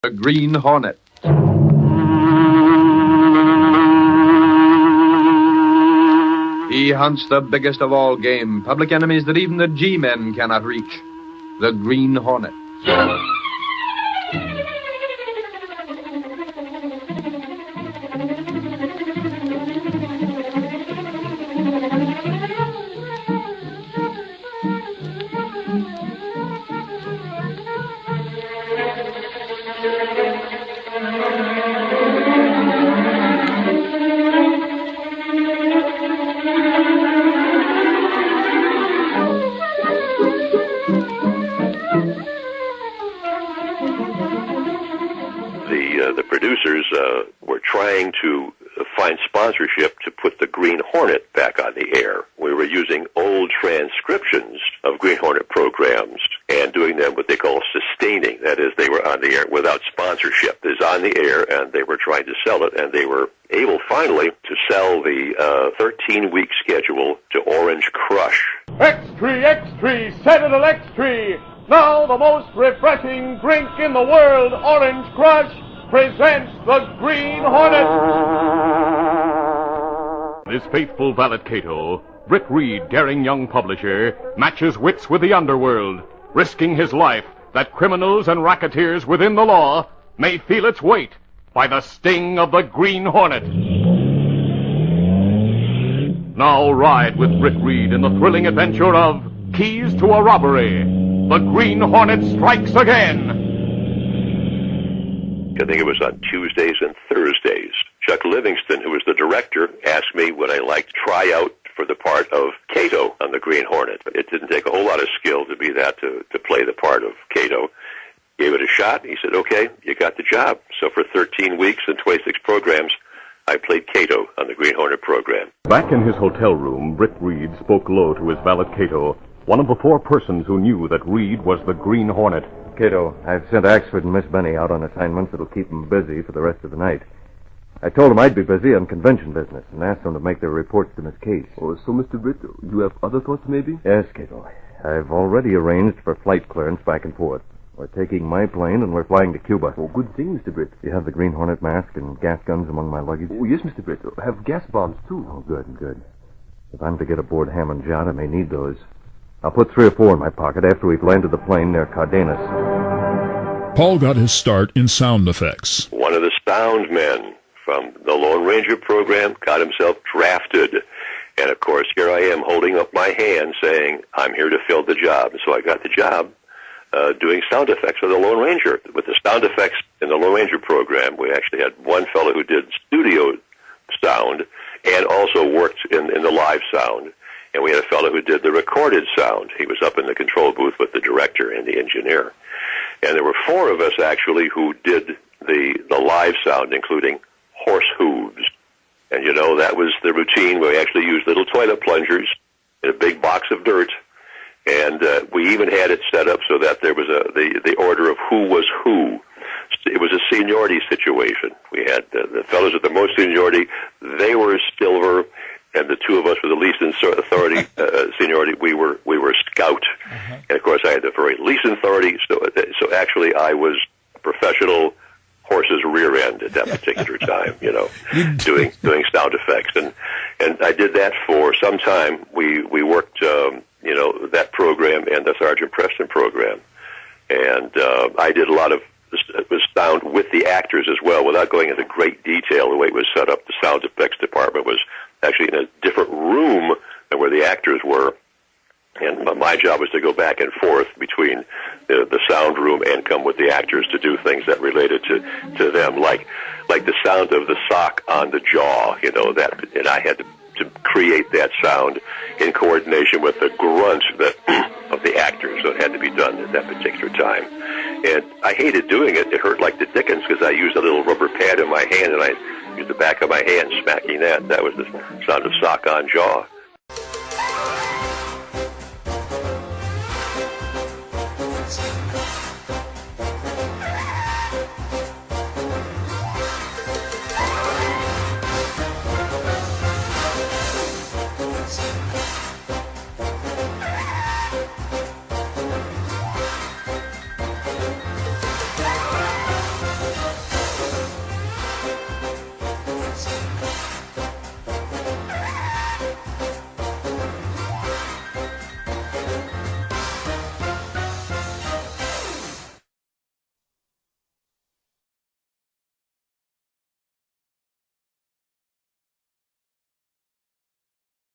The Green Hornet. He hunts the biggest of all game, public enemies that even the G-men cannot reach. The Green Hornet. The producers were trying to find sponsorship to put the Green Hornet back on the air. We were using old transcriptions of Green Hornet programs and doing them what they call sustaining. That is, they were on the air without sponsorship. It was on the air, and they were trying to sell it, and they were able finally to sell the 13-week schedule to Orange Crush. X-Tree, X-Tree, Senator X-Tree. Now the most refreshing drink in the world, Orange Crush, presents the Green Hornet. His faithful valet Cato, Britt Reed, daring young publisher, matches wits with the underworld, risking his life that criminals and racketeers within the law may feel its weight by the sting of the Green Hornet. Now ride with Britt Reed in the thrilling adventure of Keys to a Robbery. The Green Hornet strikes again. I think it was on Tuesdays and Thursdays. Chuck Livingston, who was the director, asked me would I like to try out for the part of Cato on the Green Hornet. It didn't take a whole lot of skill to be that, to play the part of Cato. Gave it a shot. He said, okay, you got the job. So for 13 weeks and 26 programs, I played Cato on the Green Hornet program. Back in his hotel room, Britt Reed spoke low to his valet Cato, one of the 4 persons who knew that Reed was the Green Hornet. Cato, I've sent Axford and Miss Benny out on assignments that'll keep them busy for the rest of the night. I told them I'd be busy on convention business and asked them to make their reports to Miss Case. Oh, so, Mr. Britt, you have other thoughts, maybe? Yes, Cato. I've already arranged for flight clearance back and forth. We're taking my plane and we're flying to Cuba. Oh, good thing, Mr. Britt. You have the Green Hornet mask and gas guns among my luggage? Oh, yes, Mr. Britt. I have gas bombs, too. Oh, good. If I'm to get aboard Ham and John, I may need those. I'll put 3 or 4 in my pocket after we've landed the plane near Cardenas. Paul got his start in sound effects. One of the sound men from the Lone Ranger program got himself drafted. And, of course, here I am holding up my hand saying, I'm here to fill the job. And so I got the job doing sound effects for the Lone Ranger. With the sound effects in the Lone Ranger program, we actually had one fellow who did studio sound and also worked in the live sound. And we had a fellow who did the recorded sound. He was up in the control booth with the director and the engineer. And there were 4 of us, actually, who did the live sound, including horse hooves. And, you know, that was the routine where we actually used little toilet plungers in a big box of dirt. And we even had it set up so that there was the order of who was who. It was a seniority situation. We had the fellows with the most seniority, they were silver, and the 2 of us with the least authority, seniority, we were scout. Uh-huh. And, of course, I had the very least authority, so actually I was a professional horse's rear end at that particular time, you know, doing sound effects. And I did that for some time. We worked, you know, that program and the Sergeant Preston program. And I did a lot of sound with the actors as well, without going into great detail. The way it was set up, the sound effects department was actually in a different room than where the actors were. And my job was to go back and forth between the sound room and come with the actors to do things that related to them, like the sound of the sock on the jaw, you know, that, and I had to create that sound in coordination with the grunt of the actors, so it had to be done at that particular time. And I hated doing it. It hurt like the dickens because I used a little rubber pad in my hand, and I used the back of my hand smacking that. That was the sound of sock on jaw.